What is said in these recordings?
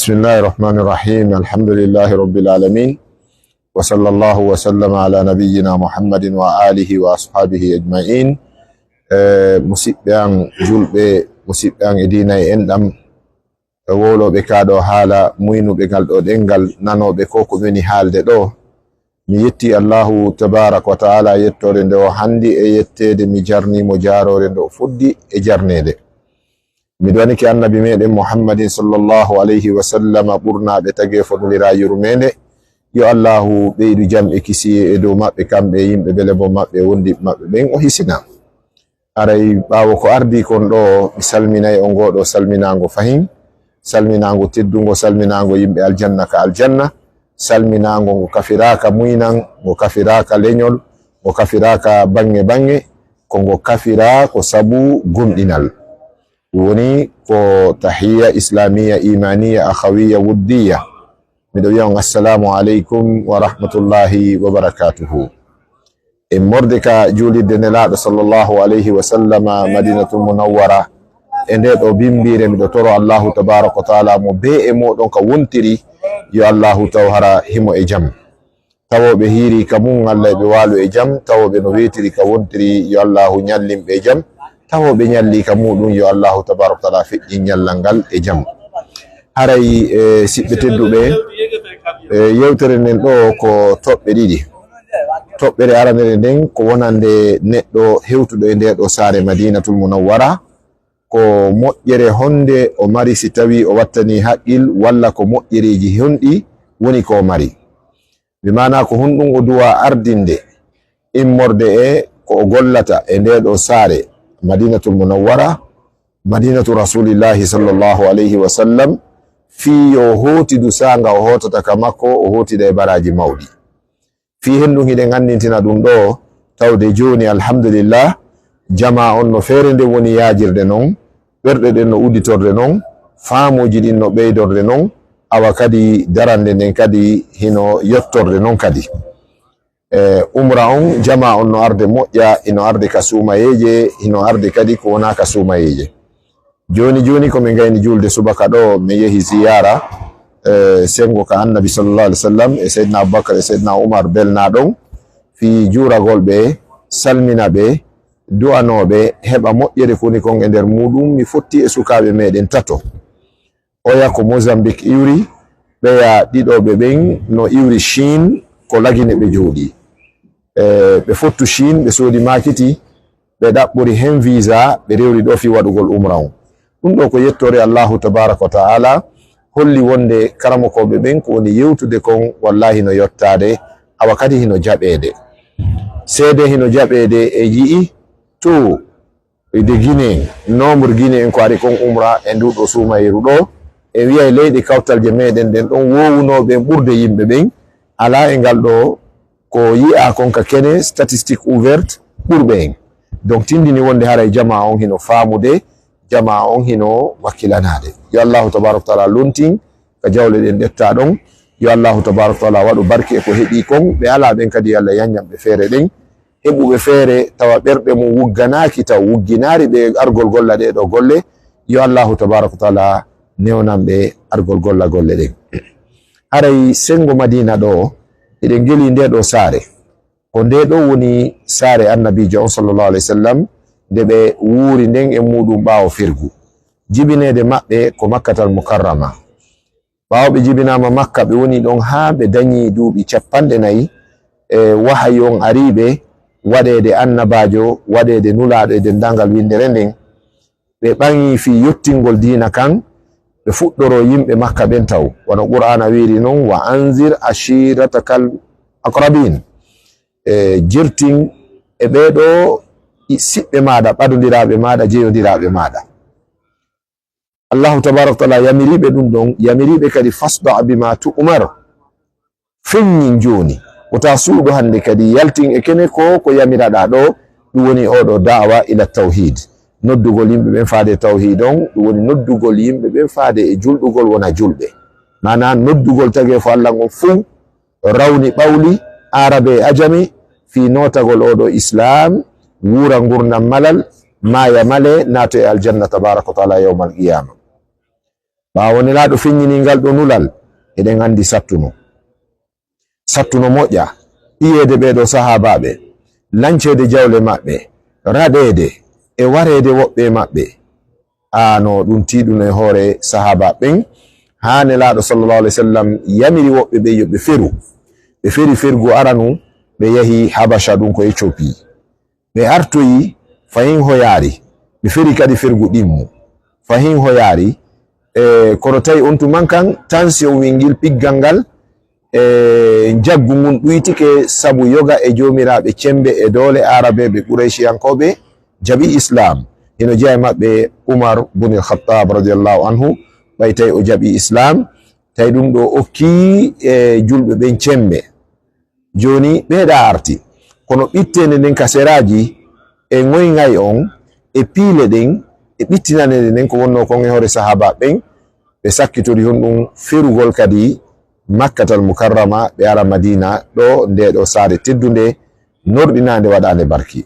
بسم الله الرحمن الرحيم الحمد لله رب العالمين وصلى الله وسلم على نبينا محمد وآله وأصحابه أجمعين. مسيبان جلبة مسيبان إدينا إندم wolo be kado hala muinu be galdo dengal nano be koko meni halde do mi yetti Allahu tabarak wa taala yettore ndo handi e yettede mi jarni mo jarore ndo fuddi e jarnede mi doni ki annabi meden Muhammadin sallallahu alayhi wa sallam burna be tage fodira yurmende yo Allahu beydu jam e kisi e do mabbe kambe yimbe bele bo mabbe wondi mabbe ben o hisina aray bawo ko ardi kon do mi salminay on godo salminango fahim salminango teddungo salminango yimbe aljanna ka aljanna salminango ngo kafiraka muinan ngo kafiraka lenyol ngo kafiraka bange ko ngo kafira ko sabu gumdinal woni ko tahiyya islamiyya imaniya akhawiyya wuddiya mido wi'a assalamu alaikum wa rahmatullahi wa barakatuhu e mordeka julide nelaado sallallahu alaihi wa sallama madinatul munawwara ende do bimbire mi do toro Allahu tabaaraka wa taala mo be e modon ka wontiri yo Allahu tawhara himo e jam tawobe hiri kamun Allah be walu e jam tawobe no wetiri ka wontiri yo Allahu nyallim be jam tawobe nyalli ka mudun yo Allahu tabaaraka wa taala fi nyallangal e jam haray sibbe teddube yewtere nen do ko tobbe didi tobbere aranere den ko wonande neddo hewtudo e nder do sare Madinatul Munawwara ko moƴƴere honde o mari si tawi o wattani haqqil walla ko moƴƴereji honɗi woni ko mari bi mana ko honɗum o duwa ardinde immorde e ko o gollata e nde ɗo saare Madinatul Munawwara madinatu rasulillahi sallallahu alayhi wa sallam fi yo hotidu sanga o hotata ka makko o hotida e baraji mawɗi fi henɗum hiɗen andintina ɗum ɗo tawde joni alhamdulillah jama on no feere nde woni yajirde non ɓerɗe ɗen no uditorde non faamuji ɗin no ɓeydorde non awa kadi darande nden kadi hino yettorde non kadi umra on jama on no arde moƴƴa ino arde ka sumayeje hino arde kadi ko wona ka sumayeje joni ko min gayni julde subaka ɗo mi yehi ziyara sengo ka annabi sallallahu alaihi wasallam e seydna Abubakar e seydna Umar belna ɗon fi juragol ɓe salmina ɓe du'anoɓe heɓa moƴƴere koni kon e nder muɗum mi fotti e sukaɓe meɗen tato oya ko Mozambique iwri ɓeya ɗiɗoɓe ɓen no iwri Chine ko lagine ɓe jooɗi ɓe fottu Chine ɓe soodi makiti ɓe ɗaɓɓori hen visa ɓe rewri ɗo fi waɗugol umra on ɗum ɗo ko yettore Allahu tabaraka wa ta'ala holli wonde karamokoɓe ɓen ko woni yewtude kon wallahi no yottade awa kadi hino jaɓede seede hino jaɓede e yi'i to de Guinée nombre Guinée en ko ari kon umra e nduɗo sumayeru ɗo e wiya leyɗe kawtalje meɗen den ɗon wowunoɓe ɓurde yimɓe ɓen ala e ngal ɗo ko yi'a kon ka kene statistique ouverte ɓurɓe en donc tindini wonde haray jama on hino famude jama on hino wakkilanade yo Allahu tabaraka taala lontin ka jawle ɗen ɗetta ɗon yo Allahu tabaraka taala waɗu barke e ko heeɓi kon ɓe ala ɓen kadi Allah yanñamɓe feere ɗen heɓuɓe feere tawa ɓerɗe mum wugganaki taw wugginari ɓe argol golla ɗe ɗo golle yo Allahu tabaraka taala newnan ɓe argol golla golle ɗen haray sengo Madina ɗo eɗen geli nde ɗo saare ko nde ɗo woni saare annabijo on sallallahu alayhi wa sallam nde ɓe wuuri nden e muɗum ɓaawo firgu jibinede maɓɓe ko Makkatal Mukarrama ɓaawo ɓe jibinama Makka ɓe woni ɗon ha ɓe dañi duuɓi 40 wahayi on ariɓe waɗede annabajo waɗede nulaɗo e dendangal windere nden ɓe ɓangi fi yottingol dina kan ɓe fuɗɗoro yimɓe Makka ɓen taw wono Qur'ana wiri non wa anzir ashiratakal aqrabin jirtin e ɓeɗo siɓɓe maɗa ɓadodiraɓe maɗa jeyodiraɓe maɗa Allahu tabaraka taala yamiriɓe ɗum ɗon yamiriɓe kadi fasda bima tu'mar feññin joni wota suuɗo hande kadi yaltin e kene ko yamiraɗa ɗo ɗum woni oɗo da'wa ila tawhid noddugol yimɓe ɓen faade tawhid on ɗum woni noddugol yimɓe ɓen faade e julɗugol wona julɓe mana noddugol tagi fo Allah on fuu rawni ɓawli arabe e ajami fi notagol oɗo islam wura gurdam malal maya male nato e aljanna tabaraka wa taala yawmal qiyama ɓawo nelaɗo feññini ngal ɗo nulal eɗen andi sattuno moƴƴa iyede ɓeɗo sahabaɓe, lancede jawle maɓɓe, raɗede e warede woɓɓe maɓɓe no ɗum tiɗum e hoore sahaba ɓen. Ha nelaɗo sallallahu alaihi wasallam yamiri woɓɓe ɓe yoɓe feru, ɓe feri fergu aranu ɓe yahi Habasha ɗum ko Ethiopie, ɓe artoyi fahin hoyari ɓe feri kadi fergu ɗimmu fahin hoyari kono tawi on tuman kan tension wingil piggal ngal jaggu mum ɗuytike sabu yoga e jomiraɓe cembe e doole arabe ɓe Qurayshiyankoɓe jaɓi islam. hino jeeya maɓɓe Umar bin al-Khattab radiyallahu anhu ɓay tawi o jaɓi islam, tawi ɗum ɗo okki julɓe ɓen cembe. Joni ɓeeɗa arti kono ɓittende nden kaseraji e ngoygay on e piile ɗen e ɓittinanede nden ko wonno kon e hoore sahaba ɓen ɓe sakkitori hon ɗum ferugol kadi Makkatal Mukarrama ɓe ara Madina ɗo ndeɗo saare teddunde norɗinande waɗande barki.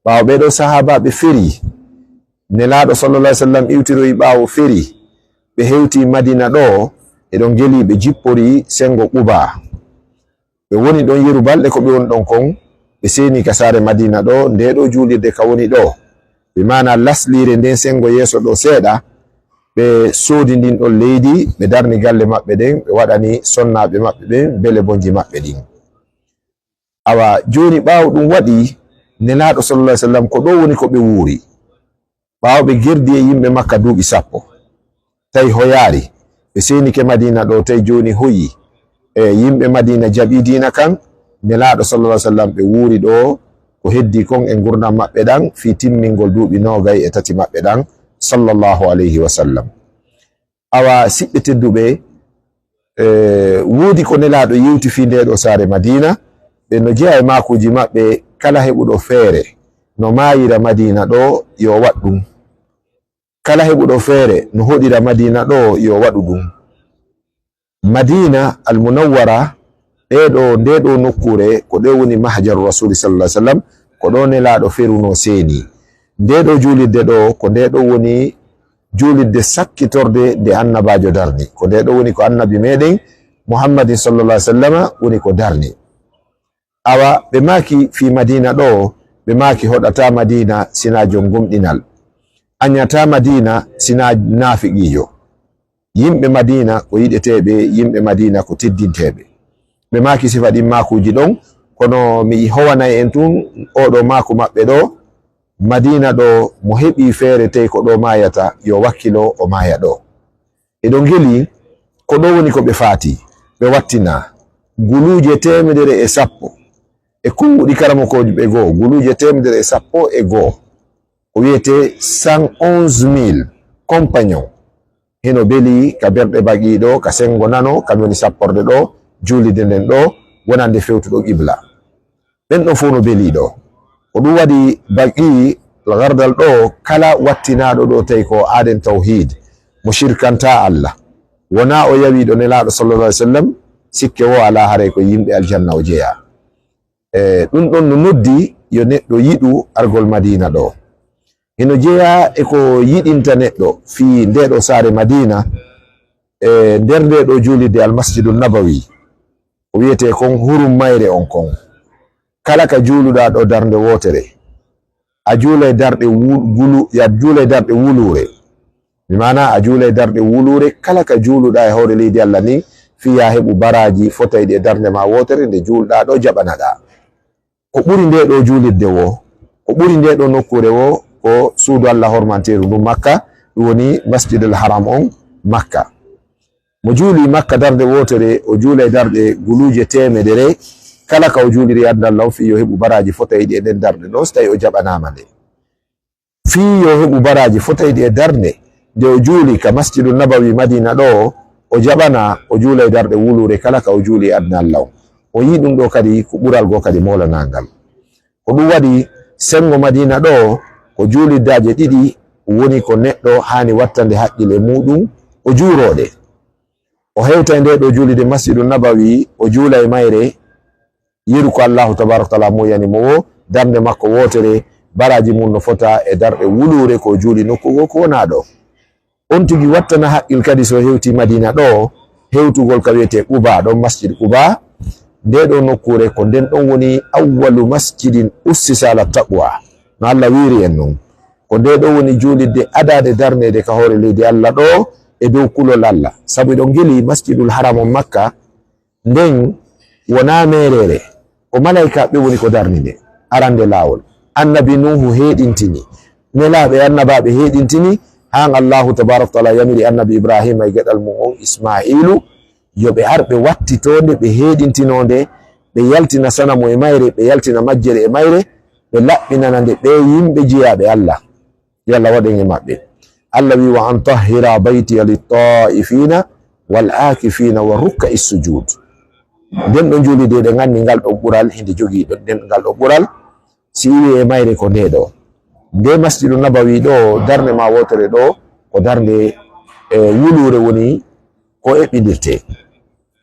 ɓawo ɓeɗo sahaba ɓe feri nelaɗo sallallahu alaihi wasallam iwtiroyi ɓawo feri ɓe hewti Madina ɗo eɗon geli ɓe jippori sengo Quba, ɓe woni ɗon yeru balɗe ko ɓe woni ɗon kon ɓe seni ka saare Madina ɗo ndeɗo julirde ka woni ɗo ɓe mana laslire nden sengo yeeso ɗo seeɗa ɓe soodi ndin ɗon leydi ɓe darni galle maɓɓe ɗen ɓe waɗani sonnaɓe maɓɓe ɓen bele bonji maɓɓe ɗin. Awa joni ɓawo ɗum waɗi nelaɗo sallallahu alaihi wasallam ko ɗo woni ko ɓe wuuri ɓawo ɓe gerdi e yimɓe Makka duuɓi 10 tawi hoyari ɓe senike Madina ɗo tawi joni hoyi yimɓe Madina jaɓi dina kan nelaɗo sallallahu alaihi wasallam ɓe wuuri ɗo ko heddi kon e gurdam maɓɓe ɗan fi timmingol duuɓi 23 maɓɓe ɗan sallallahu alaihi wasallam. Awa siɓɓe tedduɓe woodi ko nelaɗo yewti fi ndeɗo saare Madina ɓe no jeeya e makuji maɓɓe kala heɓuɗo feere no mayira Madina ɗo yo waɗ ɗum, kala heɓuɗo feere no hoɗira Madina ɗo yo waɗu ɗum. Madina al Munawwara ndeɗo nokkure ko ɗe woni mahjaru rasuli sallallahu alaihi wasallam ko ɗo nelaɗo feruno seeni. Ndeɗo julirde ɗo ko ndeɗo woni julirde sakkitorde nde annabajo darni, ko ndeɗo woni ko annabi meɗen Muhammadin sallallahu alaihi wasallam woni ko darni. Awa ɓe maki fi Madina ɗo ɓe maki hoɗata Madina sina jon gomɗinal, anyata Madina sina nafiqijo. Yimɓe Madina ko yiɗeteɓe, yimɓe Madina ko teddinteɓe. ɓe maki sifa ɗin makuji ɗon kono mi howanay en tun oɗo maku maɓɓe ɗo Madina ɗo mo heɓi feere tawi ko ɗo mayata yo wakkilo o maya ɗo. Eɗon geli ko ɗo woni ko ɓe faati ɓe wattina guluje 110 e kunguɗi karamokoji ɓe goo, guluje 110 e goo ko wiyete 111,000 compagnon heno beli ka berɗe baqiɗo ka sengo nano kam woni sapporde ɗo julide nden ɗo wonande fewtuɗo qibla ɓen ɗo fof no beli ɗo ko ɗum waɗi baqi gardal ɗo kala wattinaɗo ɗo tawi ko aden tawhid mo shirkanta Allah wona o yawiɗo nelaɗo sallallahu alaihi wasallam sikke wo ala haray ko yimɓe aljanna o jeeya. Ɗum ɗon no noddi yo neɗɗo yiɗu argol Madina ɗo heno jeeya e ko yiɗinta neɗɗo fi ndeɗo saare Madina nder ndeɗo julirde almasjidu nabawi o wiyete kon hurum mayre on kon kala ka juuluɗa ɗo darnde wotere a juulay darɗe wulure mi mana a juulay darɗe wulure kala ka juuluɗa e hoore leydi Allah ni fiya heɓu baraji fotayɗi e darnde ma wotere nde juulɗa ɗo jaɓanaɗa. Ko ɓuri ndeɗo julirde wo, ko ɓuri ndeɗo nokkure wo ko suudu Allah hormanteru ɗum Makka ɗum woni masjidul haram on Makka. Mo juuli Makka darde wotere o juulay darɗe guluje 100 kala ka o juuliri adna Allah fi yo heɓu baraji fotayɗi e nden darde ɗo so tawi o jaɓanama nde fi yo heɓu baraji fotayɗi e darde nde o juuli ka masjidu nabawi Madina ɗo o jaɓana o juulay darɗe wulure kala ka o juuli adna Allah o yi ɗum ɗo kadi ko ɓural go kadi mawlanangal. Ko ɗum waɗi sengo Madina ɗo ko juliddaje ɗiɗi woni ko neɗɗo hani wattande haqqile muɗum o juurode o hewta nde ɗo julide masjidu nabawi o juula e mayre yeru ko Allahu tabaraka taala moyani mo wo darde makko wotere baraji mum no fota e darɗe wulure ko juuli nokkugo ko wona ɗo on tigi wattana haqqil kadi so hewti Madina ɗo hewtugol ka wiyete Quba ɗon masjid Quba nde ɗo nokkure ko nden ɗon woni awwalu masjidin ussisa ala taqwa no Allah wiri en non ko nde ɗo woni julidde adade darnede ka hoore leydi Allah ɗo e dow kulol Allah sabu ɗon geli masjidul haram on Makka nden wona merere ko malaika ɓe woni ko darnide arande lawol annabi Nuhu heɗintini nelaɓe annabaɓe heɗintini han Allahu tabaraka taala yamiri annabi Ibrahima e geɗal mum on Ismailu yoɓe arɓe wattitonde ɓe heɗintinonde ɓe yaltina sanamo e mayre ɓe yaltina majjere e mayre ɓe laɓɓinanande ɓe yimɓe jiyaɓe Allah yo Allah waɗen e maɓɓe Allah wi wa an tahhira baytiya littaifina wal akifina wa rukka sujud nden ɗo julide ɗe ganni ngal ɗo ɓural hinde jogiiɗo nden ngal ɗo ɓural si iwi e mayre ko nde ɗo nde masjidu nabawi ɗo darde ma wotere ɗo ko darde wulure woni ko eɓɓidirte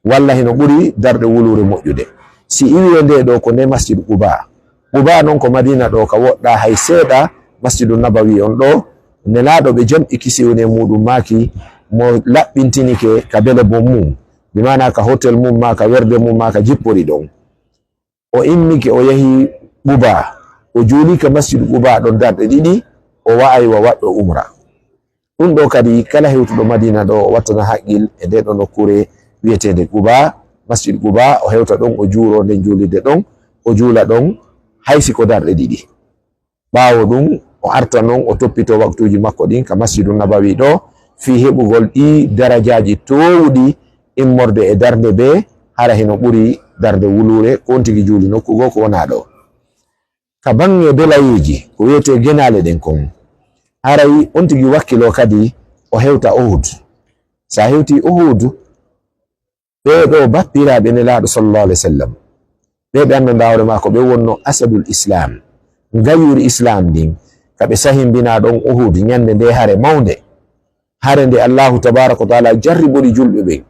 walla hino ɓuri darde wulure moƴƴude si iwi e nde ɗo ko nde masjidu Quba noon ko Madina ɗo ka woɗɗa hay seeɗa masjidu nabawi on ɗo nelaɗo ɓe jam'i kisiwne muɗum maki mo laɓɓintinike ka bele bom mum bimana ka hotel mum ma ka werde mum ma ka jippori ɗon o immike o yahi Quba o juuli ka masjidu Quba ɗon darɗe ɗiɗi o wa'ay wa waɗɗo umra ɗum ɗo kadi kala hewtuɗo Madina ɗo o wattana haqqil e nde ɗo nokkure wiyetede Quba masjid Quba o hewta ɗon o juuro nden juulide ɗon o juula ɗon haysi ko darɗe ɗiɗi ɓaawo ɗum o arta noon o toppito waktuji makko ɗin ka masjidu nabawi ɗo fi heɓugol ɗi darajaji towɗi immorde e darde be hara heno ɓuri darde wulure kon tigi juuli nokkugo ko wona ɗo ka bange belayiji ko wiyete genale ɗen kon haray on tigi wakkilo kadi o hewta Uhud sa hewti Uhud ɓe ɗo bappiraɓe nelaɗo sallallahu alaihi wasallam ɓe ɓe annda hawre mako ɓe wonno asadul islam gayuri islam ɗin kaɓe sahimbina ɗon Uhud nyande nde hare mawnde hare nde Allahu tabaraka wa taala jarribori julɓe ɓen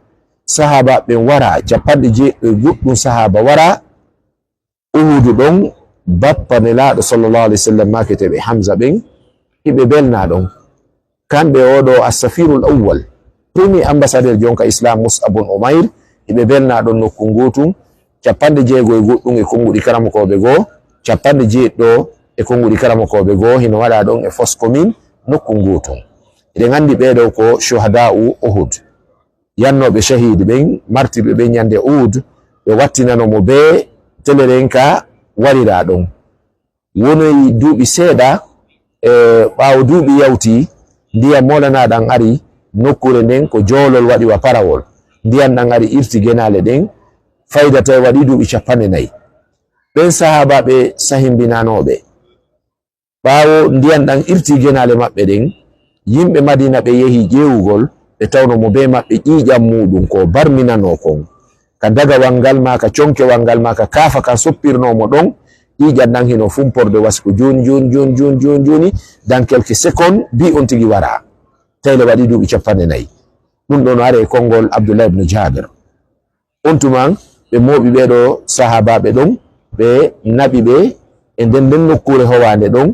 sahaba ɓen wara 90 sahaba wara Uhud ɗon bappa nelaɗo sallallahu alaihi wasallam maketeɓe Hamza ɓen hiɓe belna ɗon kamɓe oɗo as-safirul awwal premier ambassadeur jonka islam Mus'ab ibn Umair hiɓe belna ɗon nokku ngutum 90 e konguɗi karamokoɓe goo 90 e konguɗi karamokoɓe goo hino waɗa ɗon e fos commune nokku ngutum eɗen andi ɓeɗo ko shuhada'u Uhud yannoɓe shahidi ɓen martirɓe ɓen nyande Uhud ɓe wattinanomo be telerenka warira ɗon wonoyi duuɓi seeɗa e ɓaawo duuɓi yawti ndiyam molanaɗan ari nokkure nden ko joolol waɗi wa parawol ndiyam ɗan ari irti genale ɗen fayda tawi waɗi duuɓi 40 ɓen sahaba ɓe sahimbinanoɓe ɓaawo ndiyam ɗan irti genale maɓɓe ɗen yimɓe Madina ɓe yehi ƴeewugol ɓe tawnomo be maɓɓe ƴiiƴam muɗum ko barminano kon ka dagawal ngal ma ka conkewal ngal ma ka kaafa ka soppirnomo ɗon ƴiiƴam ɗan hino fumporde wasiko joni dans quelques secondes bi on tigi wara tayle waɗi duuɓi 40 ɗum ɗon are e konngol Abdullah ibn Jabir on tuman ɓe mooɓi ɓeɗo sahabaɓe ɗon ɓe naɓi ɓe e nden nokkure howande ɗon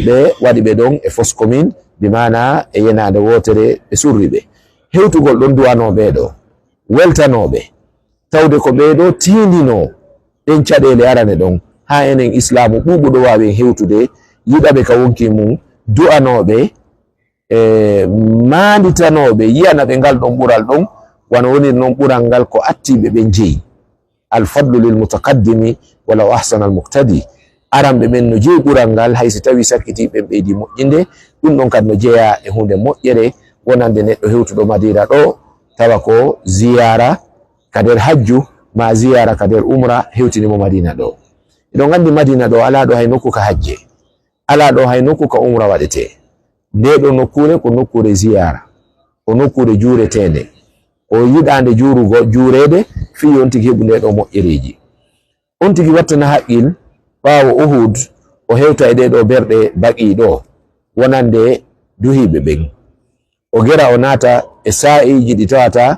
ɓe waɗi ɓe ɗon e fos commune bimana e yenade wotere ɓe surri ɓe hewtugol ɗon duwano ɓeɗo weltanoɓe tawde ko ɓeɗo tindino ɗen caɗele arane ɗon ha enen islamu ɓuɓuɗo wawi hewtude yiɗaɓe ka wonki mum du'anoɓe manditanoɓe yiyana ɓe ngal ɗon ɓural ɗon wano woni noon ɓural ngal ko attiɓe ɓe jeeyi alfadlu lil mutaqaddimi walaw ahsana al muqtadi aranɓe ɓen no jeeyi ɓural ngal haysi tawi sakkitiɓe ɓeydi moƴƴinde ɗum ɗon kadi no jeeya e hunde moƴƴere wonande neɗɗo hewtuɗo Madina ɗo tawa ko ziyara ka nder hajju ma ziyara ka nder umra hewtinimo Madina ɗo eɗon andi Madina ɗo ala ɗo hay nokku ka hajje ala ɗo hay nokku ka umra waɗete nde ɗo nokkure ko nokkure ziyara ko nokkure juretede ko yiɗande jurede fi on tigi heɓu nde ɗo moƴƴereji on tigi wattana haqqil ɓaawo Uhud o hewta e ɗeɗo berɗe baqi ɗo wonande duhiɓe ɓen o gera o naata e sa'iji ɗi tawata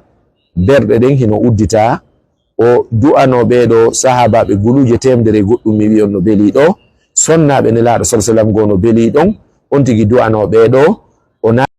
berɗe ɗen hino uddita o du'ano ɓeɗo sahabaɓe guluje temdere goɗɗum mi wi on no beeli ɗo sonnaɓe nelaɗo sallallahu alaihi wasallam go no beeli ɗon on tigi du'ano ɓeɗo o